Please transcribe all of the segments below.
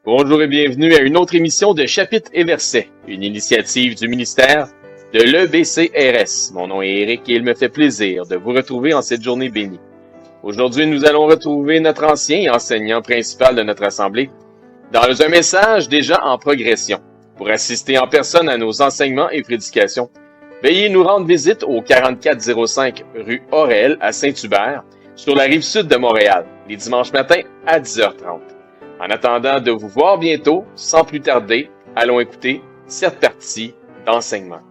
Bonjour et bienvenue à une autre émission de Chapitres et Versets, une initiative du ministère de l'EBCRS. Mon nom est Éric et il me fait plaisir de vous retrouver en cette journée bénie. Aujourd'hui, nous allons retrouver notre ancien enseignant principal de notre assemblée dans un message déjà en progression. Pour assister en personne à nos enseignements et prédications, veuillez nous rendre visite au 4405 rue Aurel à Saint-Hubert, sur la rive sud de Montréal, les dimanches matins à 10h30. En attendant de vous voir bientôt, sans plus tarder, allons écouter cette partie d'enseignement.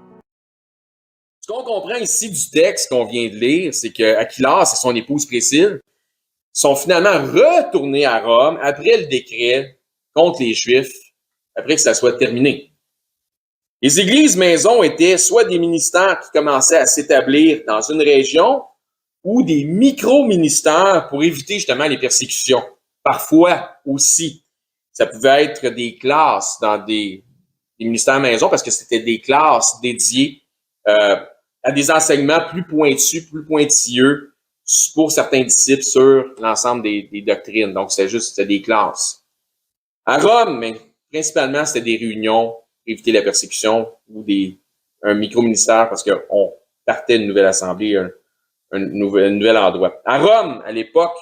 Ce qu'on comprend ici du texte qu'on vient de lire, c'est que Aquilas et son épouse Priscille sont finalement retournés à Rome après le décret contre les Juifs, après que ça soit terminé. Les églises maisons étaient soit des ministères qui commençaient à s'établir dans une région ou des micro-ministères pour éviter justement les persécutions. Parfois aussi, ça pouvait être des classes dans des ministères maison parce que c'était des classes dédiées à des enseignements plus pointus, plus pointilleux pour certains disciples sur l'ensemble des doctrines. Donc, c'était des classes. À Rome, mais principalement, c'était des réunions pour éviter la persécution ou un micro-ministère parce qu'on partait d'une nouvelle assemblée, un nouvel endroit. À Rome, à l'époque,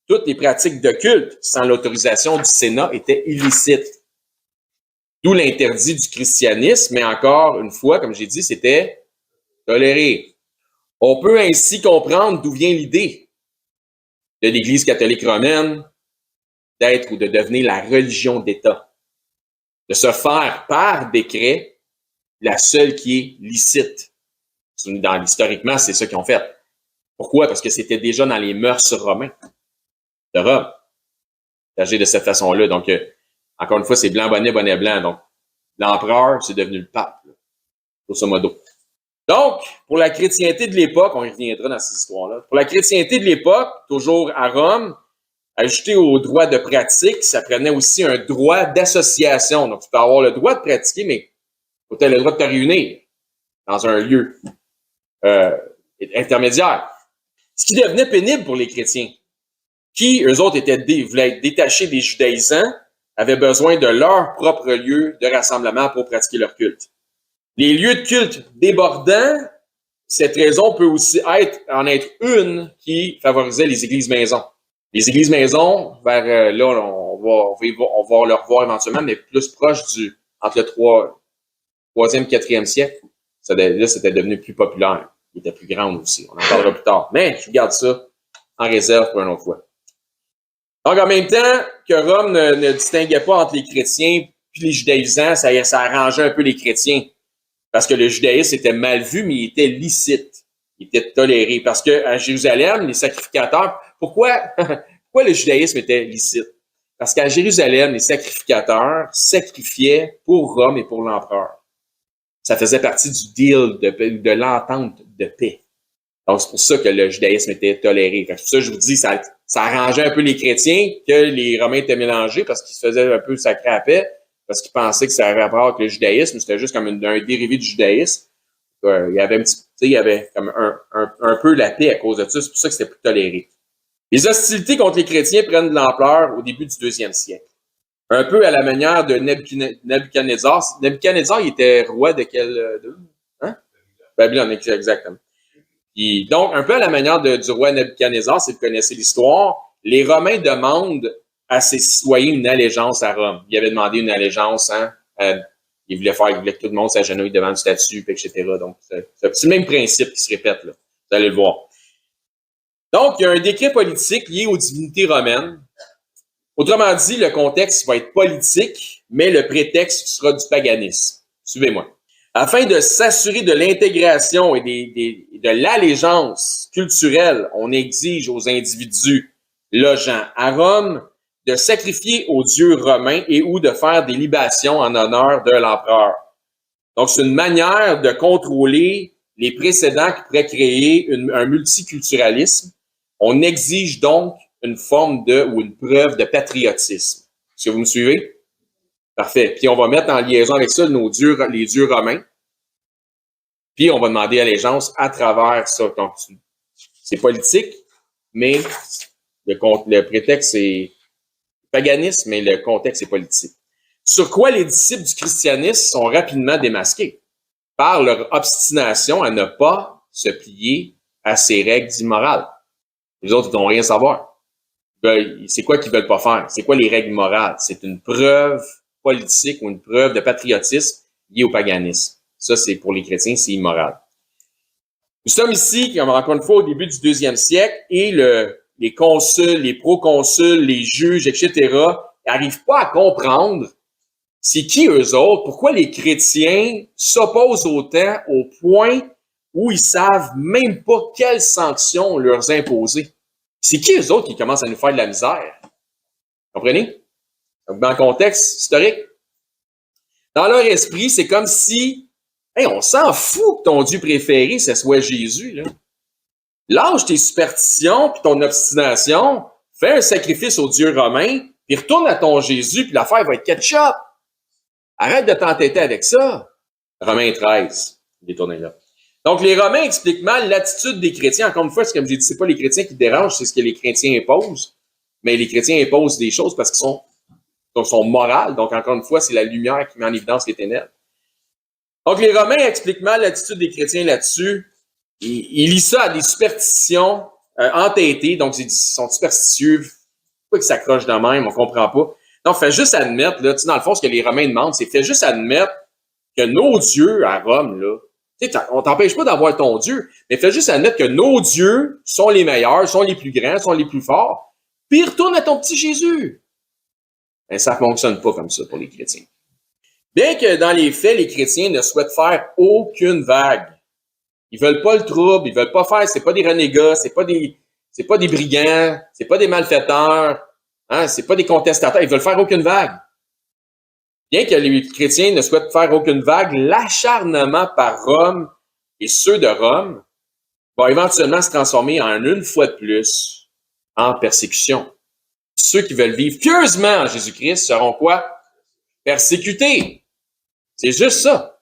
toutes les pratiques de culte sans l'autorisation du Sénat étaient illicites. D'où l'interdit du christianisme, mais encore une fois, comme j'ai dit, c'était toléré. On peut ainsi comprendre d'où vient l'idée de l'Église catholique romaine d'être ou de devenir la religion d'État, de se faire par décret la seule qui est licite. Historiquement, c'est ça qu'ils ont fait. Pourquoi? Parce que c'était déjà dans les mœurs romains de Rome d'agir de cette façon-là. Donc, encore une fois, c'est blanc, bonnet, bonnet, blanc. Donc, l'empereur, c'est devenu le pape, grosso modo. Donc, pour la chrétienté de l'époque, on y reviendra dans cette histoire-là. Pour la chrétienté de l'époque, toujours à Rome, ajouté au droit de pratique, ça prenait aussi un droit d'association. Donc, tu peux avoir le droit de pratiquer, mais tu as le droit de te réunir dans un lieu intermédiaire. Ce qui devenait pénible pour les chrétiens, qui, eux autres, voulaient être détachés des judaïsants, avaient besoin de leur propre lieu de rassemblement pour pratiquer leur culte. Les lieux de culte débordants, cette raison peut aussi en être une qui favorisait les églises maisons. Les églises maisons, vers là, on va le revoir éventuellement, mais plus proche entre le 3e et 4e siècle, là, c'était devenu plus populaire. Il était plus grand aussi. On en parlera plus tard. Mais je garde ça en réserve pour une autre fois. Donc, en même temps que Rome ne distinguait pas entre les chrétiens puis les judaïsants, ça arrangeait un peu les chrétiens. Parce que le judaïsme était mal vu, mais il était licite. Il était toléré. Parce qu'à Jérusalem, les sacrificateurs... Pourquoi le judaïsme était licite? Parce qu'à Jérusalem, les sacrificateurs sacrifiaient pour Rome et pour l'empereur. Ça faisait partie du deal de l'entente de paix. Donc, c'est pour ça que le judaïsme était toléré. Fait que pour ça, je vous dis, ça arrangeait un peu les chrétiens que les Romains étaient mélangés parce qu'ils se faisaient un peu sacrer à paix, parce qu'ils pensaient que ça avait rapport avec le judaïsme. C'était juste comme un dérivé du judaïsme. Il y avait il y avait comme un peu la paix à cause de ça. C'est pour ça que c'était plus toléré. Les hostilités contre les chrétiens prennent de l'ampleur au début du 2e siècle. Un peu à la manière de Nebuchadnezzar. Nebuchadnezzar, il était roi de quel... Babylone, exactement. Et donc, un peu à la manière du roi Nebuchadnezzar, si vous connaissez l'histoire, les Romains demandent à ses citoyens une allégeance à Rome. Ils avaient demandé une allégeance, ils voulaient que tout le monde s'agenouille devant une statue, etc. Donc, c'est le même principe qui se répète, là. Vous allez le voir. Donc, il y a un décret politique lié aux divinités romaines. Autrement dit, le contexte va être politique, mais le prétexte sera du paganisme. Suivez-moi. Afin de s'assurer de l'intégration et de l'allégeance culturelle, on exige aux individus logeant à Rome de sacrifier aux dieux romains et ou de faire des libations en honneur de l'empereur. Donc, c'est une manière de contrôler les précédents qui pourraient créer un multiculturalisme. On exige donc une forme ou une preuve de patriotisme. Est-ce que vous me suivez? Parfait. Puis on va mettre en liaison avec ça les dieux romains. Puis on va demander allégeance à travers ça. Donc, c'est politique, mais le prétexte c'est paganisme, mais le contexte est politique. Sur quoi les disciples du christianisme sont rapidement démasqués? Par leur obstination à ne pas se plier à ces règles immorales. Les autres, ils n'ont rien à savoir. C'est quoi qu'ils veulent pas faire? C'est quoi les règles morales? C'est une preuve politique ou une preuve de patriotisme liée au paganisme. Ça, c'est pour les chrétiens, c'est immoral. Nous sommes ici, comme encore une fois, au début du 2e siècle, et les consuls, les proconsuls, les juges, etc., n'arrivent pas à comprendre c'est qui eux autres, pourquoi les chrétiens s'opposent autant au point où ils savent même pas quelles sanctions on leur imposer. C'est qui eux autres qui commencent à nous faire de la misère? Comprenez? Donc, dans le contexte historique, dans leur esprit, c'est comme si, hey, on s'en fout que ton Dieu préféré, ce soit Jésus, là. Lâche tes superstitions puis ton obstination, fais un sacrifice au Dieu romain, puis retourne à ton Jésus, puis l'affaire va être ketchup. Arrête de t'entêter avec ça. Romains 13, détournez là. Donc, les Romains expliquent mal l'attitude des chrétiens. Encore une fois, comme j'ai dit, c'est pas les chrétiens qui dérangent, c'est ce que les chrétiens imposent. Mais les chrétiens imposent des choses parce qu'ils sont morales. Donc, encore une fois, c'est la lumière qui met en évidence les ténèbres. Donc, les Romains expliquent mal l'attitude des chrétiens là-dessus. Ils lisent ça à des superstitions entêtées. Donc, ils sont superstitieux. Pourquoi ils s'accrochent de même? On comprend pas. Donc, fais juste admettre, là, tu sais, dans le fond, ce que les Romains demandent, c'est fais juste admettre que nos dieux à Rome, là, tu sais, on t'empêche pas d'avoir ton Dieu, mais fais juste admettre que nos dieux sont les meilleurs, sont les plus grands, sont les plus forts, puis retourne à ton petit Jésus. Ben, ça fonctionne pas comme ça pour les chrétiens. Bien que dans les faits, les chrétiens ne souhaitent faire aucune vague. Ils veulent pas le trouble, ils veulent pas faire, c'est pas des renégats, c'est pas des brigands, c'est pas des malfaiteurs, hein, c'est pas des contestateurs, ils veulent faire aucune vague. Bien que les chrétiens ne souhaitent faire aucune vague, l'acharnement par Rome et ceux de Rome va éventuellement se transformer en une fois de plus en persécution. Ceux qui veulent vivre pieusement en Jésus-Christ seront quoi? Persécutés. C'est juste ça.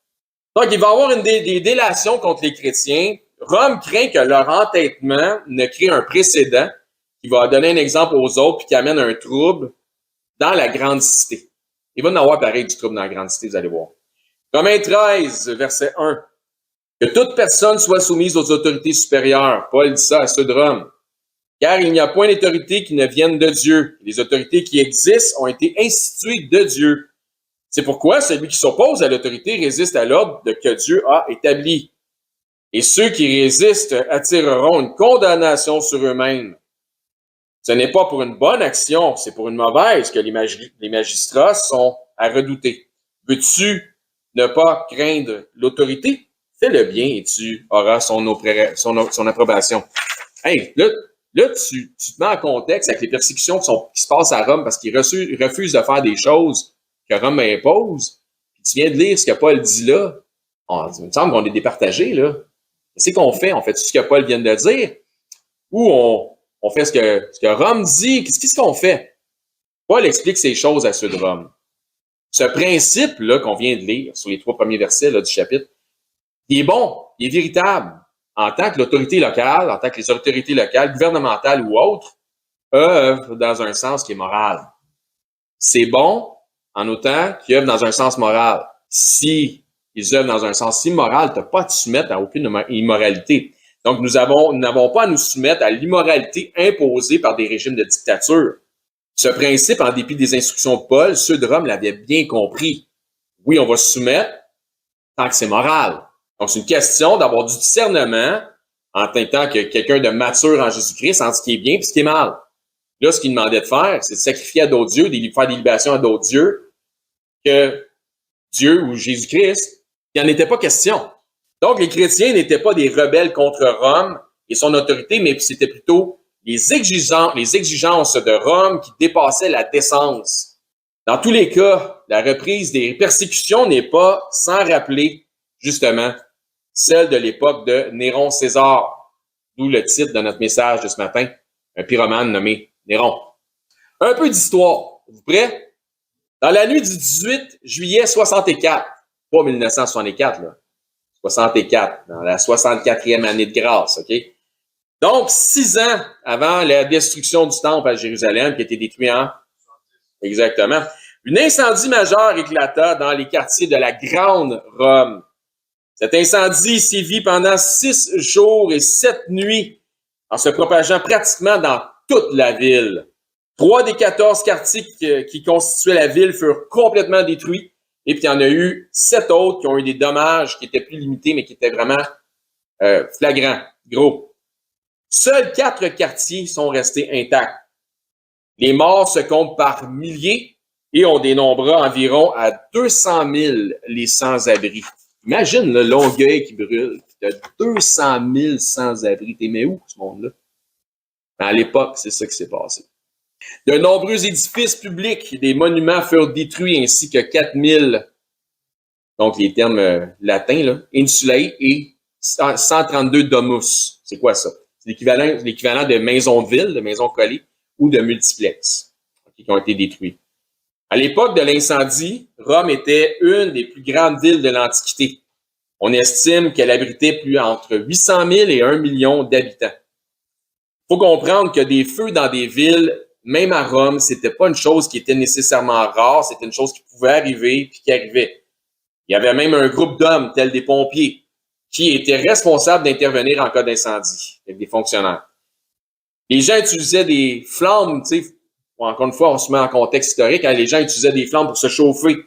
Donc, il va y avoir des délations contre les chrétiens. Rome craint que leur entêtement ne crée un précédent qui va donner un exemple aux autres puis qui amène un trouble dans la grande cité. Il va y en avoir pareil du trouble dans la grande cité, vous allez voir. Romains 13, verset 1. Que toute personne soit soumise aux autorités supérieures. Paul dit ça à ceux de Rome. Car il n'y a point d'autorité qui ne vienne de Dieu. Les autorités qui existent ont été instituées de Dieu. C'est pourquoi celui qui s'oppose à l'autorité résiste à l'ordre que Dieu a établi. Et ceux qui résistent attireront une condamnation sur eux-mêmes. Ce n'est pas pour une bonne action, c'est pour une mauvaise que les magistrats sont à redouter. Veux-tu ne pas craindre l'autorité? Fais le bien et tu auras son approbation. Hey, là tu te mets en contexte avec les persécutions qui se passent à Rome parce qu'ils refusent de faire des choses que Rome impose. Puis tu viens de lire ce que Paul dit là. Il me semble qu'on est départagés, là. Qu'est-ce qu'on fait? On fait tout ce que Paul vient de dire? Ou on fait ce que Rome dit? Qu'est-ce qu'on fait? Paul explique ces choses à ceux de Rome. Ce principe-là qu'on vient de lire sur les 3 premiers versets là, du chapitre, il est bon, il est véritable. En tant que l'autorité locale, en tant que les autorités locales, gouvernementales ou autres, œuvrent dans un sens qui est moral. C'est bon en autant qu'ils œuvrent dans un sens moral. Si ils œuvrent dans un sens immoral, tu n'as pas à te soumettre à aucune immoralité. Donc, nous n'avons pas à nous soumettre à l'immoralité imposée par des régimes de dictature. Ce principe, en dépit des instructions de Paul, ceux de Rome l'avaient bien compris. Oui, on va se soumettre tant que c'est moral. Donc, c'est une question d'avoir du discernement en tant que quelqu'un de mature en Jésus-Christ, en ce qui est bien et ce qui est mal. Là, ce qu'il demandait de faire, c'est de sacrifier à d'autres dieux, de faire des libations à d'autres dieux, que Dieu ou Jésus-Christ, il n'en était pas question. Donc, les chrétiens n'étaient pas des rebelles contre Rome et son autorité, mais c'était plutôt les exigences de Rome qui dépassaient la décence. Dans tous les cas, la reprise des persécutions n'est pas sans rappeler, justement, celle de l'époque de Néron César, d'où le titre de notre message de ce matin, un pyromane nommé Néron. Un peu d'histoire. Vous prêts? Dans la nuit du 18 juillet 64, pas 1964, là, 64, dans la 64e année de grâce, OK? Donc, 6 ans avant la destruction du temple à Jérusalem, qui a été détruit en... Exactement. Un incendie majeur éclata dans les quartiers de la Grande Rome. Cet incendie sévit pendant 6 jours et 7 nuits, en se propageant pratiquement dans toute la ville. 3 des 14 quartiers qui constituaient la ville furent complètement détruits, et puis il y en a eu 7 autres qui ont eu des dommages qui étaient plus limités, mais qui étaient vraiment flagrants, gros. Seuls 4 quartiers sont restés intacts. Les morts se comptent par milliers et on dénombrera environ à 200 000 les sans-abri. Imagine le Longueuil qui brûle. Tu as 200 000 sans-abri. T'es mais où, ce monde-là? À l'époque, c'est ça qui s'est passé. De nombreux édifices publics et des monuments furent détruits, ainsi que 4000, donc les termes latins, là, insulae et 132 domus. C'est quoi ça? C'est l'équivalent de maisons de ville, de maisons collées, ou de multiplex, qui ont été détruits. À l'époque de l'incendie, Rome était une des plus grandes villes de l'Antiquité. On estime qu'elle abritait plus entre 800 000 et 1 million d'habitants. Il faut comprendre que des feux dans des villes, même à Rome, c'était pas une chose qui était nécessairement rare, c'était une chose qui pouvait arriver puis qui arrivait. Il y avait même un groupe d'hommes, tels des pompiers, qui étaient responsables d'intervenir en cas d'incendie, avec des fonctionnaires. Les gens utilisaient des flammes, tu sais, encore une fois, on se met en contexte historique, hein, les gens utilisaient des flammes pour se chauffer,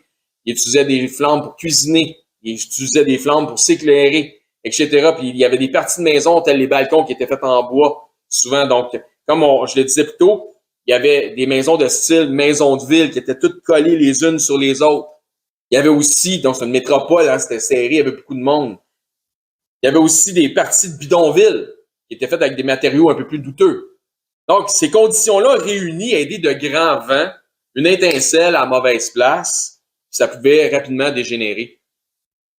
ils utilisaient des flammes pour cuisiner, ils utilisaient des flammes pour s'éclairer, etc. Puis il y avait des parties de maison, telles les balcons, qui étaient faites en bois, souvent. Donc, comme je le disais plus tôt, il y avait des maisons de style maison de ville qui étaient toutes collées les unes sur les autres. Il y avait aussi, donc c'est une métropole, hein, c'était serré, il y avait beaucoup de monde. Il y avait aussi des parties de bidonville qui étaient faites avec des matériaux un peu plus douteux. Donc, ces conditions-là réunies aidaient de grands vents, une étincelle à mauvaise place, ça pouvait rapidement dégénérer.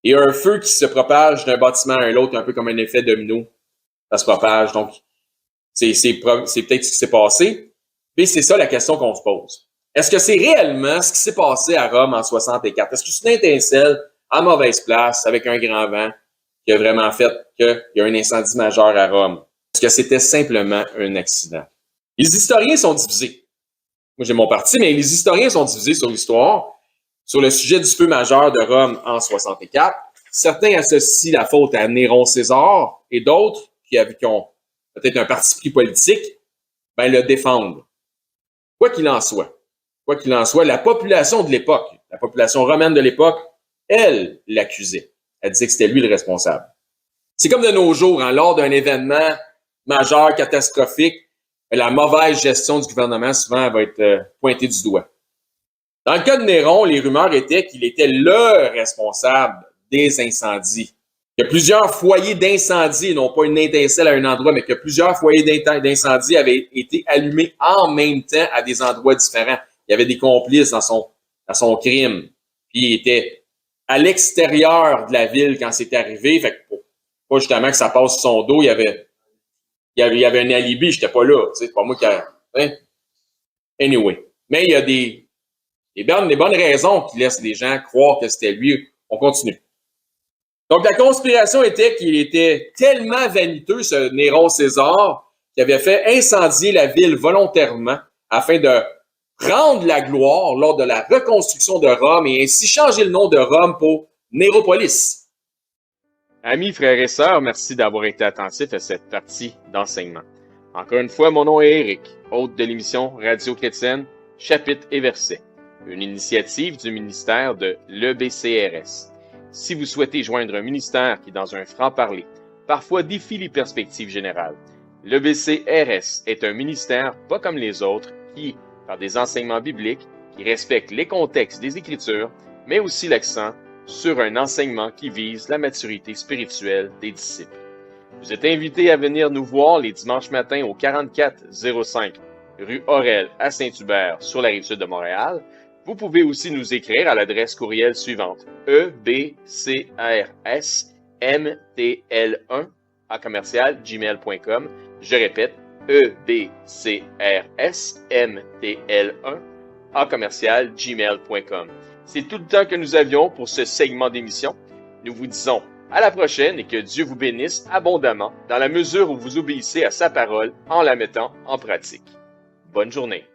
Et un feu qui se propage d'un bâtiment à l'autre, un peu comme un effet domino, ça se propage. Donc, c'est peut-être ce qui s'est passé, mais c'est ça la question qu'on se pose. Est-ce que c'est réellement ce qui s'est passé à Rome en 64? Est-ce que c'est une étincelle à mauvaise place, avec un grand vent, qui a vraiment fait qu'il y a un incendie majeur à Rome? Est-ce que c'était simplement un accident? Les historiens sont divisés. Moi, j'ai mon parti, mais les historiens sont divisés sur l'histoire, sur le sujet du feu majeur de Rome en 64. Certains associent la faute à Néron César et d'autres, qui ont peut-être un parti pris politique, le défendent. Quoi qu'il en soit, la population de l'époque, la population romaine de l'époque, elle l'accusait. Elle disait que c'était lui le responsable. C'est comme de nos jours, hein, lors d'un événement majeur, catastrophique, la mauvaise gestion du gouvernement, souvent, va être pointée du doigt. Dans le cas de Néron, les rumeurs étaient qu'il était le responsable des incendies. Il y a plusieurs foyers d'incendie, non pas une étincelle à un endroit, mais que plusieurs foyers d'incendie avaient été allumés en même temps à des endroits différents. Il y avait des complices dans son crime. Puis il était à l'extérieur de la ville quand c'est arrivé. Fait que pour pas justement que ça passe sur son dos, il y avait un alibi, j'étais pas là. C'est pas moi qui a. Hein? Anyway. Mais il y a des bonnes raisons qui laissent les gens croire que c'était lui. On continue. Donc, la conspiration était qu'il était tellement vaniteux, ce Néron César, qu'il avait fait incendier la ville volontairement afin de prendre la gloire lors de la reconstruction de Rome et ainsi changer le nom de Rome pour Néropolis. Amis, frères et sœurs, merci d'avoir été attentifs à cette partie d'enseignement. Encore une fois, mon nom est Éric, hôte de l'émission Radio Chrétienne, Chapitres et Versets, une initiative du ministère de l'EBCRS. Si vous souhaitez joindre un ministère qui, dans un franc-parler, parfois défie les perspectives générales, l'EBCRS est un ministère pas comme les autres qui, par des enseignements bibliques, qui respectent les contextes des Écritures, mais aussi l'accent sur un enseignement qui vise la maturité spirituelle des disciples. Vous êtes invités à venir nous voir les dimanches matins au 4405 rue Aurel à Saint-Hubert sur la Rive-Sud de Montréal. Vous pouvez aussi nous écrire à l'adresse courriel suivante ebcrsmtl1@gmail.com. Je répète, ebcrsmtl1@gmail.com. C'est tout le temps que nous avions pour ce segment d'émission. Nous vous disons à la prochaine et que Dieu vous bénisse abondamment dans la mesure où vous obéissez à sa parole en la mettant en pratique. Bonne journée.